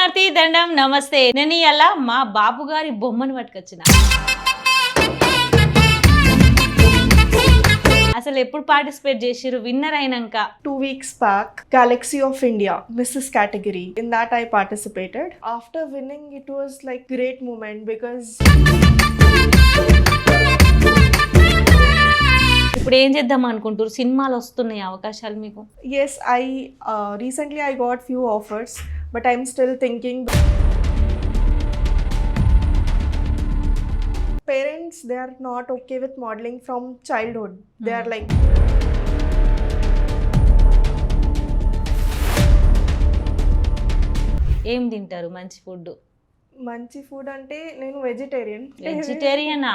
శనార్థి దండం నమస్తే. నేను ఇలా మా బాబు గారి బొమ్మను పట్టుకొచ్చిన. అసలు ఎప్పుడు పార్టిసిపేట్ చేసిరు విన్నర్ అయినాక? 2 weeks back, Galaxy of India, Mrs. category. In that I participated. After winning, it was like great moment because ఇప్పుడు ఏం చేద్దాం అనుకుంటారు? సినిమాలు వస్తున్నాయి అవకాశాలు మీకు? yes, recently I got few offers, but I'm still thinking. Parents, they are not okay with modeling from childhood. They are like, ఏం తింటారు మంచి ఫుడ్? మంచి ఫుడ్ అంటే నేను వెజిటేరియన్. వెజిటేరియనా?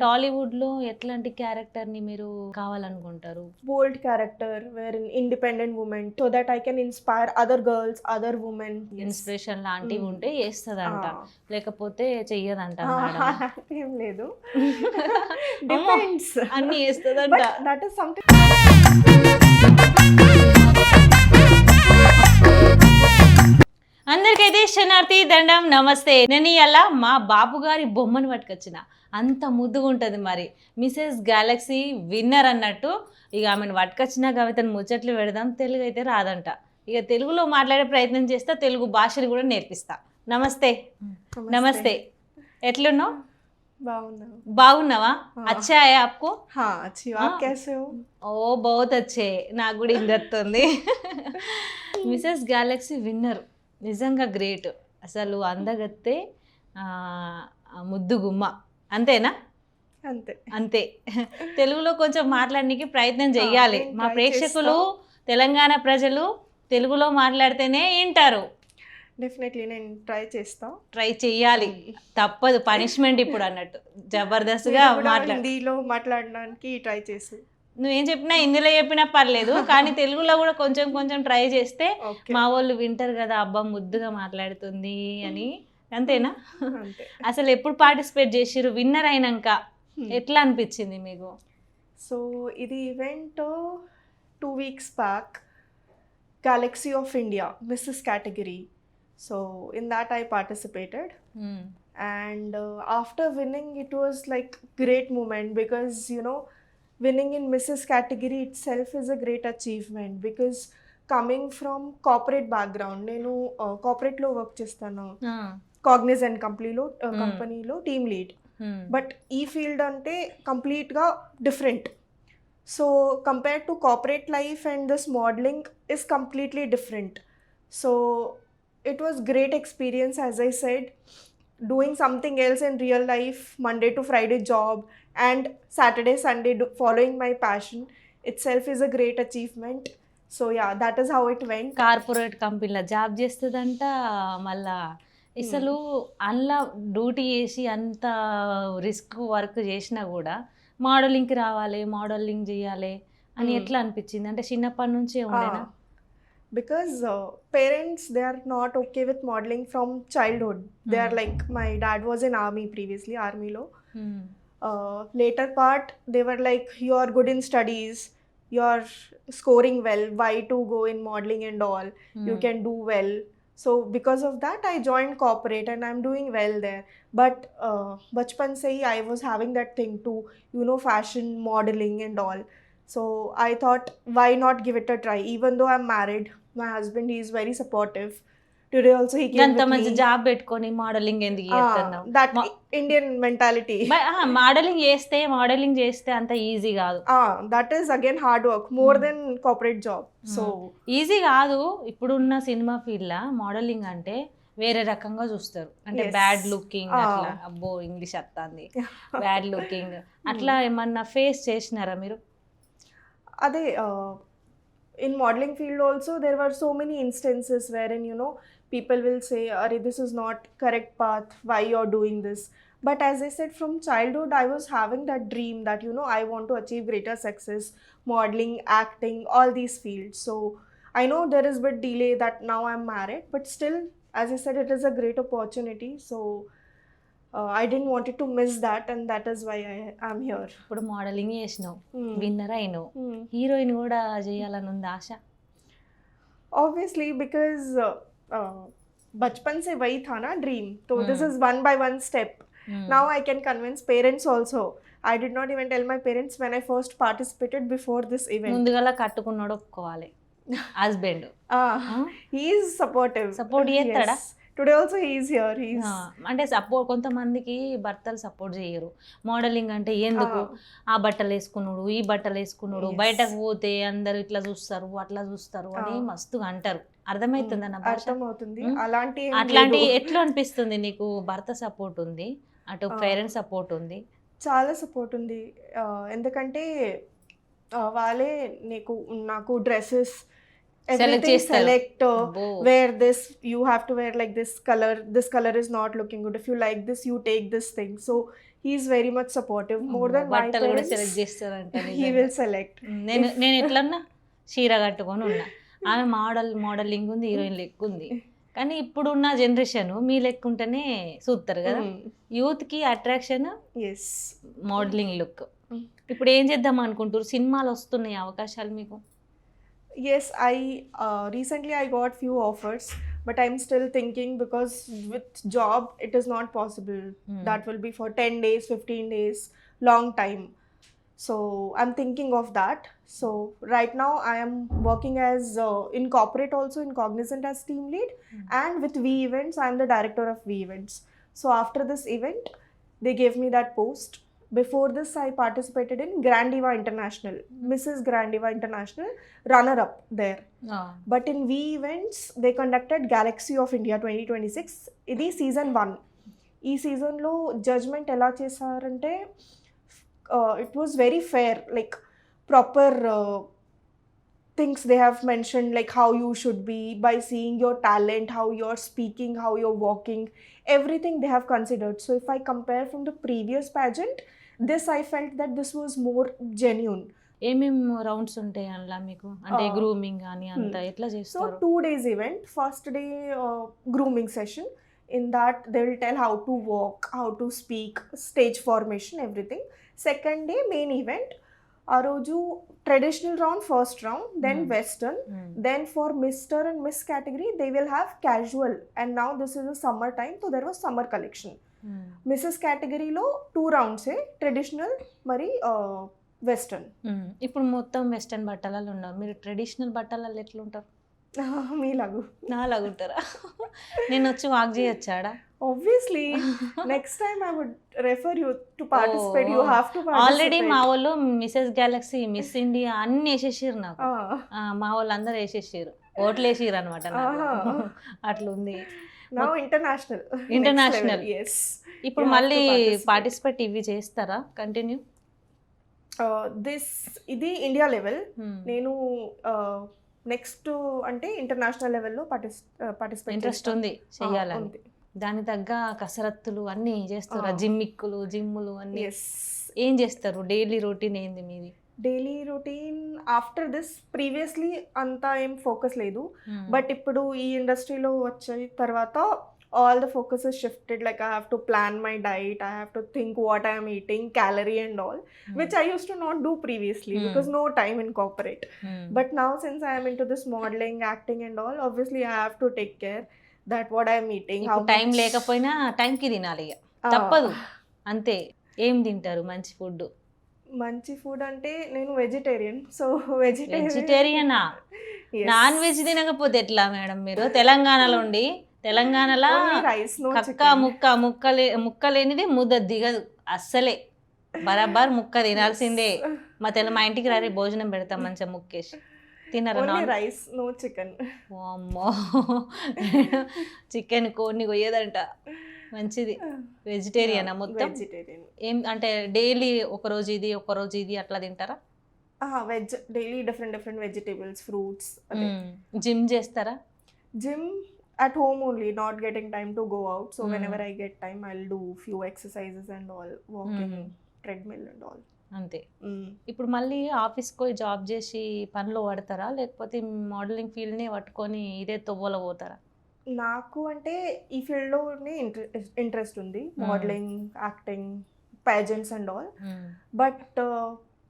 టాలీవుడ్ లో ఎట్లాంటి క్యారెక్టర్ ని మీరు కావాలనుకుంటారు? Bold character, wherein independent woman, so that I can inspire other girls, other women. Inspiration లాంటివి ఉంటే చేస్తుందంట, లేకపోతే చెయ్యదంట. ఏం లేదు, డిపెండ్స్. అన్ని చేస్తుందంట. That is something. అందరికైతే శనార్థి దండం నమస్తే. నేను ఇలా మా బాబు గారి బొమ్మను పట్టుకొచ్చిన. అంత ముద్దుగా ఉంటుంది. మరి మిసెస్ గ్యాలక్సీ విన్నర్ అన్నట్టు ఇక ఆమెను పట్టుకొచ్చినా కాబట్టి ముచ్చట్లు పెడదాం. తెలుగు అయితే రాదంట, ఇక తెలుగులో మాట్లాడే ప్రయత్నం చేస్తా, తెలుగు భాషని కూడా నేర్పిస్తా. నమస్తే. నమస్తే, ఎట్లున్నావు? బాగున్నావా? అచ్చా ఆప్కో? अच्छी आप कैसे हो? ఓ బహుత్ అచ్చే, నాకు కూడా ఇందత్తుంది. మిసెస్ గ్యాలక్సీ విన్నర్ నిజంగా గ్రేట్. అసలు అందగత్తే, ముద్దు గుమ్మ, అంతేనా? అంతే అంతే. తెలుగులో కొంచెం మాట్లాడడానికి ప్రయత్నం చెయ్యాలి. మా ప్రేక్షకులు, తెలంగాణ ప్రజలు తెలుగులో మాట్లాడితేనే వింటారు. డెఫినెట్లీ నేను ట్రై చేస్తా. ట్రై చెయ్యాలి, తప్పదు. పనిష్మెంట్ ఇప్పుడు అన్నట్టు జబర్దస్త్గా హిందీలో మాట్లాడడానికి ట్రై చేసి, నువ్వేం చెప్పినా హిందీలో చెప్పినా పర్లేదు, కానీ తెలుగులో కూడా కొంచెం కొంచెం ట్రై చేస్తే మా వాళ్ళు వింటారు కదా, అబ్బా ముద్దుగా మాట్లాడుతుంది అని. అంతేనా? అసలు ఎప్పుడు పార్టిసిపేట్ చేసిరు విన్నర్ అయినాక ఎట్లా అనిపించింది మీకు? సో ఇది event 2 weeks back, Galaxy of India, Mrs. category. So in that I participated. And after winning, it was like great moment because winning in Mrs. category itself is a great achievement because coming from corporate background, నేను corporate లో work చేస్తాను, Cognizant కంపెనీలో team lead. But ఈ field అంటే కంప్లీట్గా different. So compare to corporate life and this modelling is completely different. So it was great experience, as I said, doing something else in real life, Monday to Friday job and Saturday Sunday following my passion itself is a great achievement. So yeah, that is how it went. Corporate కంపెనీలో job చేస్తుందంట. మళ్ళా అసలు అందులో duty చేసి అంత risk work చేసినా కూడా మోడలింగ్కి రావాలి, మోడలింగ్ చేయాలి అని ఎట్లా అనిపించింది? అంటే చిన్నప్పటి నుంచే ఉండేనా? Because parents, they are not okay with modeling from childhood. They are like, my dad was in army previously, army lo. Later part, they were like, you are good in studies, you are scoring well, why to go in modeling and all, you can do well. So because of that I joined corporate and I'm doing well there. But bachpan se hi I was having that thing to fashion, modeling and all. So I thought, why not give it a try? Even though I'm married, my husband, he is very supportive. Today also he came అంత with మంచి me. Job పెట్టుకొని modelling ఎందుకు చేస్తున్నావు? That Indian mentality. Modelling చేస్తే అంత easy కాదు. That is again hard work, more than corporate job. So easy కాదు. ఇప్పుడున్న సినిమా ఫీల్డ్ లా మోడలింగ్ అంటే వేరే రకంగా చూస్తారు. అంటే బ్యాడ్ లుకింగ్ అట్లా, అబ్బో ఇంగ్లీష్ వస్తుంది, బ్యాడ్ లుకింగ్ అట్లా ఏమన్నా ఫేస్ చేసినారా మీరు? అదే in modeling field also there were so many instances wherein people will say, "Arey, this is not correct path, why you're doing this?" But as I said, from childhood I was having that dream that I want to achieve greater success, modeling, acting, all these fields. So I know there is a bit delay that now I'm married, but still, as I said, it is a great opportunity. So I didn't wanted to miss that, and that is why I am here. ఇప్పుడు modelling చేసినావు, Hmm. Winner అయినావు, Hmm. Heroine కూడా చేయాలని ఉంది ఆశ. Obviously, because बचपन से वही था ना ड्रीम, तो this is one by one step. Now I can convince parents also. I did not even tell my parents when I first participated before this event. ముందుగా కట్టుకున్నాడు ఒప్పుకోవాలి husband. He is supportive. Support చేస్తాడా? Yes. Today also he is here. He is. అంటే support, కొంతమందికి భర్తలు support చేయరు. Modelling అంటే ఎందుకు, ఆ బట్టలు వేసుకున్నాడు, ఈ బట్టలు వేసుకున్నాడు, Yes. బయటకు పోతే అందరు ఇట్లా చూస్తారు అట్లా చూస్తారు అని మస్తుగా అంటారు. అర్థమవుతుంది అన్న భాష? అర్థమవుతుంది. Hmm. అలాంటి ఏం అట్లాంటి లేదు. ఎట్లా అనిపిస్తుంది నీకు? భర్త సపోర్ట్ ఉంది, అటు పేరెంట్స్ సపోర్ట్ ఉంది. చాలా సపోర్ట్ ఉంది. ఎందుకంటే వాళ్ళే నాకు డ్రెస్సెస్ చేస్తారు. సెలెక్ట్ అబ్బో. Wear this, you have to wear like this colour is not looking good, if you like this you take this thing. So he is very much supportive, more than my బట్టలు కూడా select parents. చేస్తారంట. He will select. నేను ఎట్లన్నా చీర కట్టుకొని ఉన్నా, ఆమె modelling ఉంది, హీరోయిన్ లెక్క ఉంది. కానీ ఇప్పుడున్న జనరేషన్ మీ లెక్క ఉంటేనే చూస్తారు కదా. యూత్కి అట్రాక్షన్ ఎస్. Modelling look. ఇప్పుడు ఏం చేద్దాం అనుకుంటారు? సినిమాలు వస్తున్నాయి అవకాశాలు మీకు? Yes, recently I got few offers, but I'm still thinking because with job it is not possible. That will be for 10 days, 15 days, long time. So I'm thinking of that. So right now I am working as in corporate also in Cognizant as team lead, and with V Events I am the director of V Events. So after this event they gave me that post. Before this I participated in Grand Diva International, Mrs. Grand Diva International, runner up there. But in V Events they conducted Galaxy of India 2026. ఇది season 1. ఈ సీజన్లో judgement ఎలా చేశారంటే it was very fair, like proper things they have mentioned, like how you should be by seeing your talent, how you're speaking, how you're walking, everything they have considered. So if I compare from the previous pageant, this I felt that this was more genuine. ఏమేమి rounds ఉంటాయి అందులో మీకు? అంటే grooming కానీ అంతా ఎట్లా So చేస్తారు? 2 days event. First day grooming session. In that they will tell how to walk, how to speak, stage formation, everything. Second day main event. ఆ రోజు traditional round first round, then western, then for Mr. and Miss category they will have casual, and now this is a summer time, so there was summer collection. Mrs. category లో 2 rounds traditional మరి western. ఇప్పుడు మొత్తం western బట్టలలో ఉన్నారు, మీరు traditional బట్టలలో ఎట్లుంటారు? మీలాగు నాలాగుంటారా? నేను వచ్చి walk చేయొచ్చాడా? obviously next time I would refer you to participate. You have to participate. Already మా వాళ్ళు మిసెస్ గ్యాలక్సీ, మిస్ ఇండియా అన్ని వేసేసారు నాకు. మా వాళ్ళు అందరూ వేసేసారు, ఓట్లు వేసిరు అనమాట. అట్లుంది. Now international. ఇంటర్నేషనల్. Yes. ఇప్పుడు You have మళ్ళీ to participate. పార్టిసిపేట్ ఇవి చేస్తారా కంటిన్యూ? ఇది ఇండియా లెవెల్. నేను నెక్స్ట్ అంటే ఇంటర్నేషనల్ లెవెల్లో పార్టిసిపేట్ ఇంట్రెస్ట్ ఉంది చెయ్యాలని. దాని తగ్గ కసరత్తులు అన్నీ చేస్తారా? జిమ్మిక్కులు, జిమ్ములు అన్నీ ఏం చేస్తారు? డైలీ రొటీన్ ఏంది మీది? Daily routine after this, previously అంతా ఏం ఫోకస్ లేదు, బట్ ఇప్పుడు ఈ ఇండస్ట్రీలో వచ్చిన తర్వాత all the focus is shifted. Like I have to plan my diet, I have to think what I am eating, calorie and all, which I used to not do previously because no time in corporate. But now since I am into this modeling, acting and all, obviously I have to take care that what I am eating, how time లేకపోయినా టైంకి తినాలి, తప్పదు అంతే. ఏం తింటారు మంచి food? మంచి food అంటే నేను వెజిటేరియన్, సో వెజిటేరియనా? నాన్ వెజ్ తినకపోతే ఎట్లా మేడం? మీరు తెలంగాణలో ఉండి, తెలంగాణలో ముక్క లేనిది ముద్ద దిగదు అస్సలే. బరాబర్ ముక్క తినాల్సిందే. మా ఇంటికి రారే భోజనం పెడతాం మంచిగా ముక్కేసి. తినరా? Rice, no chicken. అమ్మో, చికెన్ కోడిని కొయ్యేదంట. మంచిది. వెజిటేరియనా మొత్తం? వెజిటేరియన్. ఏం అంటే డైలీ ఒకరోజు ఇది ఒకరోజు ఇది అట్లా తింటారా? Veg daily different vegetables, fruits. Gym చేస్తారా? Gym at home only, not getting time to go out, so whenever I get time I'll do few exercises and all, walking, treadmill and all. అంతే. ఇప్పుడు మళ్ళీ ఆఫీస్కి పోయి job చేసి పనిలో పడతారా, లేకపోతే మోడలింగ్ ఫీల్డ్ని పట్టుకొని ఇదే తొవ్వలో పోతారా? నాకు అంటే ఈ ఫీల్డ్లోనే ఇంట్రెస్ట్ ఉంది, modelling, acting, pageants and all. But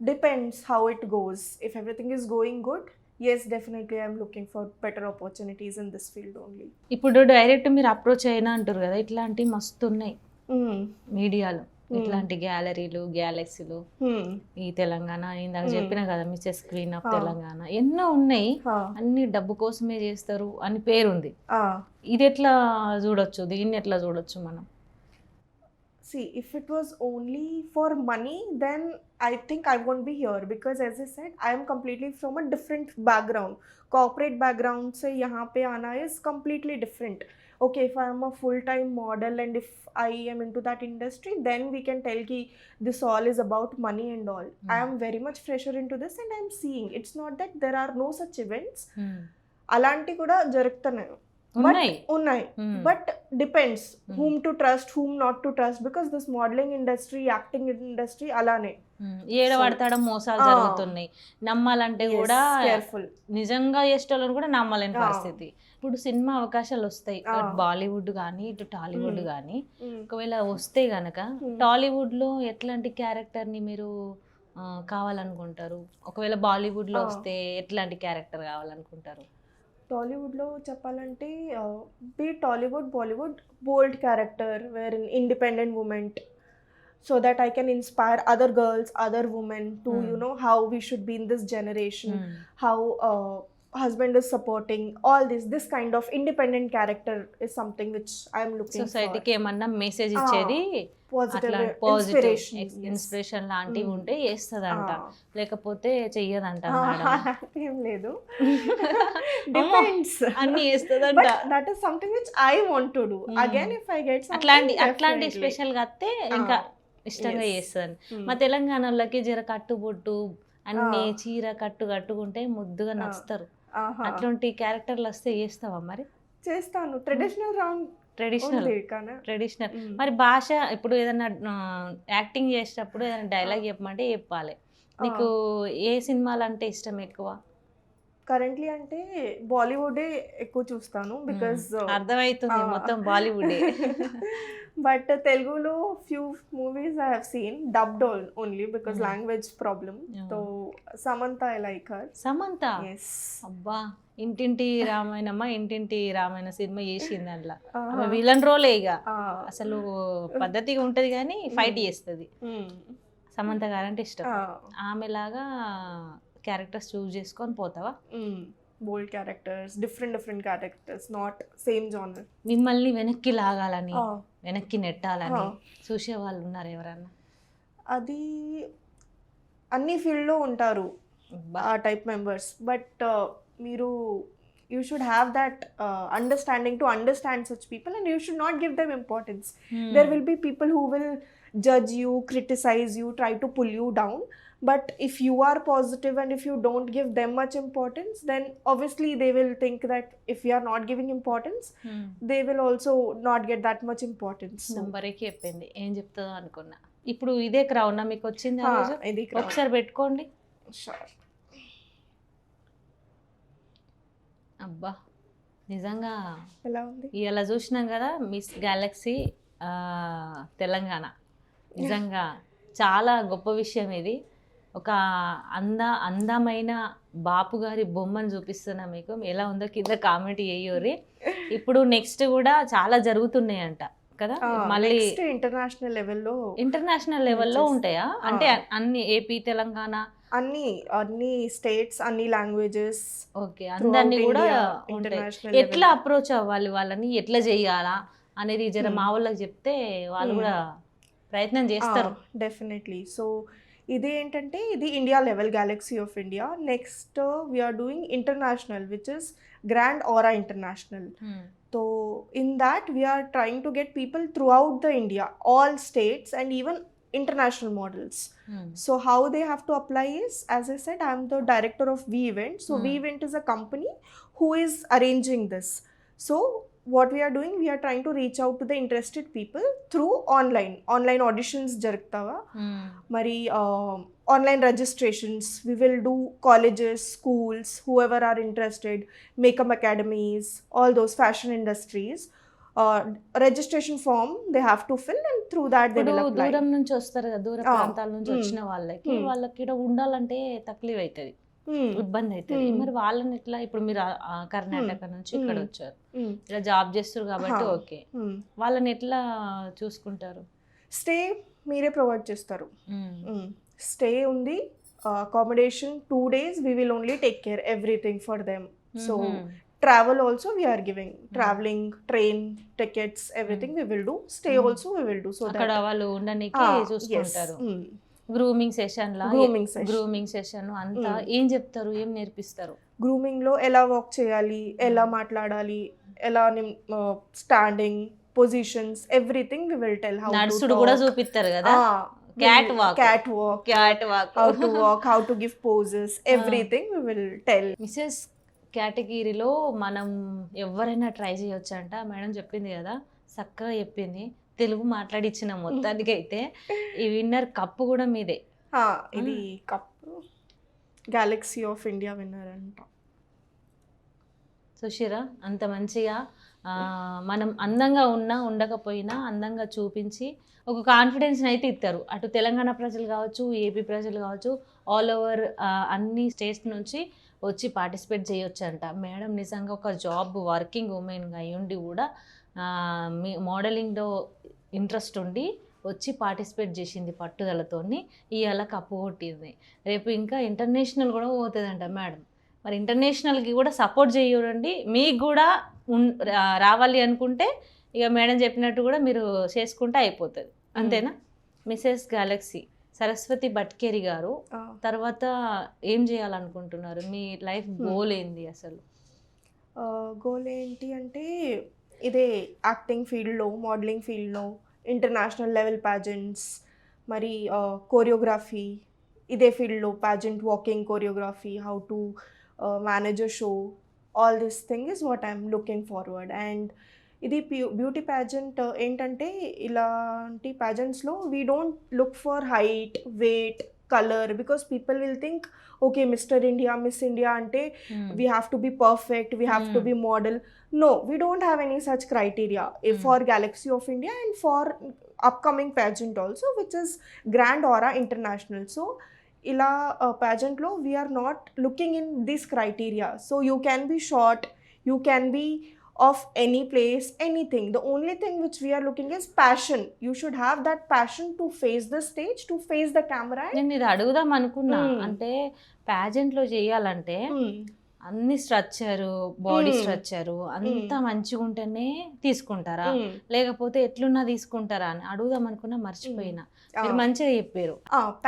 depends how it goes. If everything is going good, yes, definitely I'm looking for better opportunities in this field only. ఇప్పుడు డైరెక్ట్ మీరు అప్రోచ్ అయినా అంటారు కదా, ఇట్లాంటివి మస్తు ఉన్నాయి Mm. మీడియాలో, ఇట్లాంటి గ్యాలరీలు, గ్యాలక్సీలు, ఈ తెలంగాణ ఇందాక చెప్పిన కదా మిసెస్ క్వీన్ ఆఫ్ తెలంగాణ, ఎన్నో ఉన్నాయి. అన్ని డబ్బు కోసమే చేస్తారు అని పేరుంది. ఇది ఎట్లా చూడొచ్చు, దీన్ని ఎట్లా చూడొచ్చు మనం? See, if it was only for money, then I think I won't be here, because as I said, I am completely from a different background. Corporate background se yahan pe aana is completely different. Okay, if I am a full-time model and if I am into that industry, then we can tell ki this all is about money and all. I am very much fresher into this and I am seeing. It's not that there are no such events. Alanti kuda jarugtunnayi. ఉన్నాయి, but depends whom to trust, whom not to trust, because this modelling industry, acting industry అలానే ఏడ పడతాడో మోసాలు జరుగుతున్నాయి. నమ్మాలంటే కూడా careful, నిజంగా చేసేటోళ్ళని కూడా నమ్మలేని పరిస్థితి. ఇప్పుడు సినిమా అవకాశాలు వస్తాయి, అటు బాలీవుడ్ కానీ ఇటు టాలీవుడ్ కానీ. ఒకవేళ వస్తే గనక టాలీవుడ్ లో ఎట్లాంటి క్యారెక్టర్ ని మీరు కావాలనుకుంటారు? ఒకవేళ బాలీవుడ్ లో వస్తే ఎట్లాంటి క్యారెక్టర్ కావాలనుకుంటారు? టాలీవుడ్లో చెప్పాలంటే be Tollywood, Bollywood, bold character where in independent women, so that I can inspire other girls, other women to know how we should be in this generation, how husband is supporting all this kind of independent character is something which I am looking for. సొసైటీకి ఏమన్నా message ఇచ్చేది, positive inspiration లాంటివి ఉంటే చేస్తుందంట, లేకపోతే చెయ్యదంట. ఏం లేదు, depends, అన్ని చేస్తుందంట. That is something which I want to do. Again if I get అట్లాంటి స్పెషల్ గా అత్తే ఇంకా ఇష్టంగా చేస్తుంది. మా తెలంగాణ వాళ్ళకి జర కట్టుబొట్టు అన్ని చీర కట్టుకుంటే ముద్దుగా నచ్చుతారు. అట్లాంటి క్యారెక్టర్లు వస్తే చేస్తావా మరి? చేస్తాను. ట్రెడిషనల్ మరి భాష, ఇప్పుడు ఏదైనా యాక్టింగ్ చేసేటప్పుడు ఏదైనా డైలాగ్ చెప్పమంటే చెప్పాలి. నీకు ఏ సినిమాలు అంటే ఇష్టం ఎక్కువ? కరెంట్లీ అంటే బాలీవుడే ఎక్కువ చూస్తాను, బికాజ్ అర్థమవుతుంది మొత్తం బాలీవుడే. బట్ తెలుగులో few movies I have seen dubbed only because language problem. So Samantha, I like her. Samantha, yes. అబ్బా, ఇంటింటి రామాయణ సినిమా చేసింది. అందులో విలన్ రోలే, ఇక అసలు పద్ధతిగా ఉంటది కానీ ఫైట్ చేస్తుంది. సమంత గారంటే ఇష్టం. ఆమెలాగా క్యారెక్టర్స్ చూస్ చేసుకొని పోతావా? Bold characters, different characters, not same genre. మిమ్మల్ని వెనక్కి లాగాలని, వెనక్కి నెట్టాలని చూసే వాళ్ళు ఉన్నారు ఎవరన్నా? అది అన్ని ఫీల్డ్లో ఉంటారు ఆ టైప్ మెంబర్స్, బట్ మీరు you should have that understanding to understand such people, and you should not give them importance. There will be people who will judge you, criticize you, try to pull you down, but if you are positive and if you don't give them much importance, then obviously they will think that if you are not giving importance, they will also not get that much importance. నంబర్కి చెప్పింది, ఏం చెప్తుందో అనుకున్నా. ఇప్పుడు ఇదే crown మీకు వచ్చింది, ఒకసారి పెట్టుకోండి. Sure. అబ్బా, నిజంగా ఎలా ఉంది? ఇలా చూసినాం కదా మిస్ గ్యాలక్సీ తెలంగాణ. నిజంగా చాలా గొప్ప విషయం ఇది. ఒక అందమైన బాపు గారి బొమ్మను చూపిస్తున్నా మీకు. ఎలా ఉందో కింద కామెంట్ చేయరు. ఇప్పుడు నెక్స్ట్ కూడా చాలా జరుగుతున్నాయంట కదా, మళ్ళీ ఇంటర్నేషనల్ లెవెల్లో ఉంటాయా? అంటే అన్ని ఏపీ, తెలంగాణ, అన్ని స్టేట్స్, అన్ని లాంగ్వేజెస్, ఓకే, అందరినీ కూడా ఎట్లా అప్రోచ్ అవ్వాలి, వాళ్ళని ఎట్లా చేయాలా అనేది జర మా వాళ్ళకి చెప్తే వాళ్ళు కూడా ప్రయత్నం చేస్తారు. డెఫినెట్లీ. సో ఇది ఏంటంటే ఇది India level, galaxy of India. Next we are doing international, which is grand aura international. So in that we are trying to get people throughout the India, all states and even international models. So how they have to apply is, as I said, I am the director of V Event. So V Event is a company who is arranging this. So what we are doing, we are trying to reach out to the interested people through online auditions jarugtava. Mari online registrations. We will do colleges, schools, whoever are interested, makeup academies, all those fashion industries. Registration form they have to fill, and through that they ఇప్పుడు will apply. దూరం నుంచి వస్తారు కదా, దూర ఆ, ప్రాంతాల నుంచి మ్, వచ్చిన వాళ్ళకి మ్, వాళ్ళకి ఇక్కడ ఉండాలంటే తక్లీఫ్ అవుతుంది, మ్, ఇబ్బంది అవుతుంది. మ్, మరి వాళ్ళని ఎట్లా, ఇప్పుడు మీరు కర్ణాటక నుంచి ఇక్కడ మ్, వచ్చారు, మ్, ఇలా జాబ్ చేస్తారు కాబట్టి హా, ఓకే, మ్. వాళ్ళని ఎట్లా చూసుకుంటారు? స్టే మీరే ప్రొవైడ్ చేస్తారు. మ్. స్టే ఉంది, accommodation 2 days we will only take care everything for them. So మ్హూ. travel also we are giving, traveling, train tickets, everything we will do. Stay also we will do, so అక్కడ that వాళ్ళు ఉండడానికి yes. చూసుకుంటారు. Grooming session లా, Grooming session. Grooming session అంతా ఏం చెప్తారు, ఏం నేర్పిస్తారు? గ్రూమింగ్ లో ఎలా వాక్ చేయాలి, ఎలా మాట్లాడాలి, ఎలా standing positions, everything we will tell. How నడుసుడు కూడా చూపిస్తారు కదా, cat walk, cat walk, cat walk, how to walk, how to give poses, everything we will tell. Mrs కేటగిరీలో మనం ఎవరైనా ట్రై చేయొచ్చు అంట, మేడం చెప్పింది కదా, చక్కగా చెప్పింది, తెలుగు మాట్లాడిచ్చిన మొత్తానికి అయితే. ఈ విన్నర్ కప్పు కూడా మీదే. ఇది cup Galaxy of India winner అంట. సుషిరా, అంత మంచిగా మనం అందంగా ఉన్నా ఉండకపోయినా అందంగా చూపించి ఒక కాన్ఫిడెన్స్ని అయితే ఇస్తారు. అటు తెలంగాణ ప్రజలు కావచ్చు, ఏపీ ప్రజలు కావచ్చు, ఆల్ ఓవర్ అన్ని స్టేట్స్ నుంచి వచ్చి పార్టిసిపేట్ చేయొచ్చు అంట. మేడం నిజంగా ఒక జాబ్ వర్కింగ్ ఉమెన్గా అయ్యుండి కూడా మీ మోడలింగ్లో ఇంట్రెస్ట్ ఉండి వచ్చి పార్టిసిపేట్ చేసింది పట్టుదలతోని, ఇవాళ కప్పు కొట్టింది. రేపు ఇంకా ఇంటర్నేషనల్ కూడా పోతుందంట మేడం. మరి ఇంటర్నేషనల్కి కూడా సపోర్ట్ చేయండి. మీకు కూడా రావాలి అనుకుంటే ఇక మేడం చెప్పినట్టు కూడా మీరు చేసుకుంటే అయిపోతుంది, అంతేనా? మిసెస్ గెలాక్సీ సరస్వతి భట్కేరి గారు తర్వాత ఏం చేయాలనుకుంటున్నారు? మీ లైఫ్ గోల్ ఏంది అసలు? గోల్ ఏంటి అంటే ఇదే యాక్టింగ్ ఫీల్డ్లో, మోడలింగ్ ఫీల్డ్లో, ఇంటర్నేషనల్ లెవెల్ ప్యాజెంట్స్, మరి కోరియోగ్రఫీ, ఇదే ఫీల్డ్లో pageant, walking choreography, how to manage a show, all this thing is what I'm looking forward. And ఇది బ్యూటీ ప్యాజెంట్ ఏంటంటే ఇలాంటి ప్యాజెంట్స్లో we don't look for height, weight, colour, because people will think okay Mister India, Miss India అంటే we have to be perfect, we have to be model. No, we don't have any such criteria for Galaxy of India and for upcoming pageant also, which is Grand Aura International. So ila pageant lo we are not looking in this criteria. So you can be short, you can be of any place, anything. The only thing which we are looking is passion. You should have that passion to face the stage, to face the camera. నేను ఇది అడుగుదాం అనుకున్నా, అంటే ప్యాజెంట్లో చేయాలంటే అన్ని structure, body structure అంతా మంచిగా ఉంటేనే తీసుకుంటారా, లేకపోతే ఎట్లున్నా తీసుకుంటారా అని అడుగుదాం అనుకున్నా, మర్చిపోయినా. మీరు మంచిగా చెప్పారు.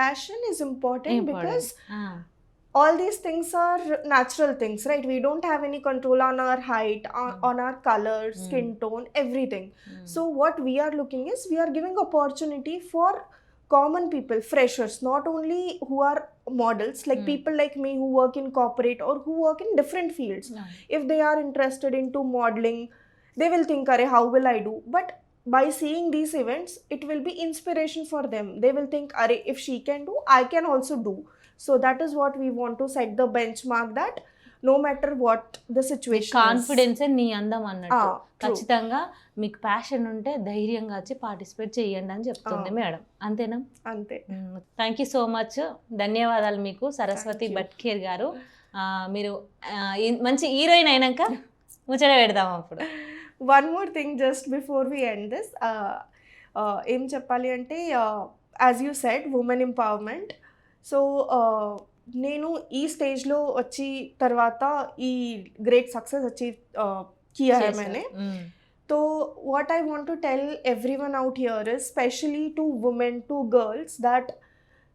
Passion is important because all these things are natural things, right? We don't have any control on our height, on our color, skin tone, everything. So what we are looking is we are giving opportunity for common people, freshers, not only who are models, like people like me who work in corporate or who work in different fields. If they are interested into modeling, they will think, "Arey, how will I do?" But by seeing these events, it will be inspiration for them. They will think, "Arey, if she can do, I can also do." So that is what we want to set the benchmark, that no matter what the situation, కాన్ఫిడెన్సే నీ అందం అన్నట్టు. true. ఖచ్చితంగా మీకు passion ఉంటే ధైర్యంగా వచ్చి participate చేయండి అని చెప్తుంది మేడం, అంతేనా? అంతే. థ్యాంక్ యూ సో మచ్, ధన్యవాదాలు మీకు సరస్వతి Thank you. భట్కేర్ గారు. మీరు మంచి హీరోయిన్ అయినాక ముచ్చట పెడదాం అప్పుడు. One more thing just before we end this, ఏం చెప్పాలి అంటే as you said women empowerment. So నేను ఈ స్టేజ్లో వచ్చి తర్వాత ఈ great success achieve Kia high मैंने. तो what I want to tell everyone out here is, especially to women, to girls, that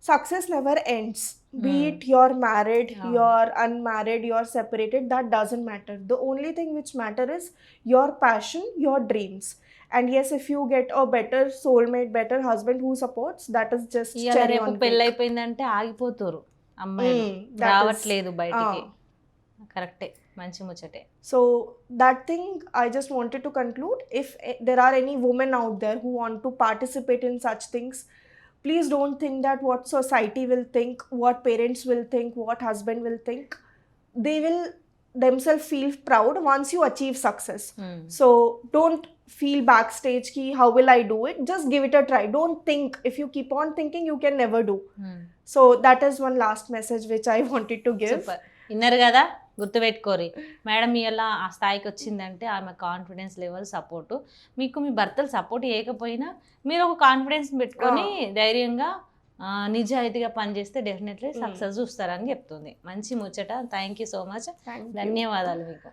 success never ends. Be it you're married, you're unmarried, you're separated, that doesn't matter. The only thing which matter is your passion, your dreams. And yes, if you get a better soulmate, better husband who supports, that is just cherry రేపు on cake. పెళ్ళి అయిపోయిందంటే ఆగిపోతారు అమ్మాయిలు, రావట్లేదు బయటికి. కరెక్టే, మంచి ముచ్చటే. So that thing I just wanted to conclude. If there are any women out there who want to participate in such things, please don't think that what society will think, what parents will think, what husband will think. They will themselves feel proud once you achieve success. So don't feel backstage ki how will I do it, just give it a try. Don't think. If you keep on thinking, you can never do. So that is one last message which I wanted to give. Super. విన్నారు కదా, గుర్తుపెట్టుకోరి. Madam ఇలా ఆ స్థాయికి వచ్చిందంటే ఆమె confidence level, support. మీకు మీ భర్తలు support చేయకపోయినా మీరు ఒక కాన్ఫిడెన్స్ పెట్టుకొని ధైర్యంగా నిజాయితీగా పనిచేస్తే డెఫినెట్లీ సక్సెస్ చూస్తారని చెప్తుంది. మంచి ముచ్చట. Thank you so much. ధన్యవాదాలు మీకు.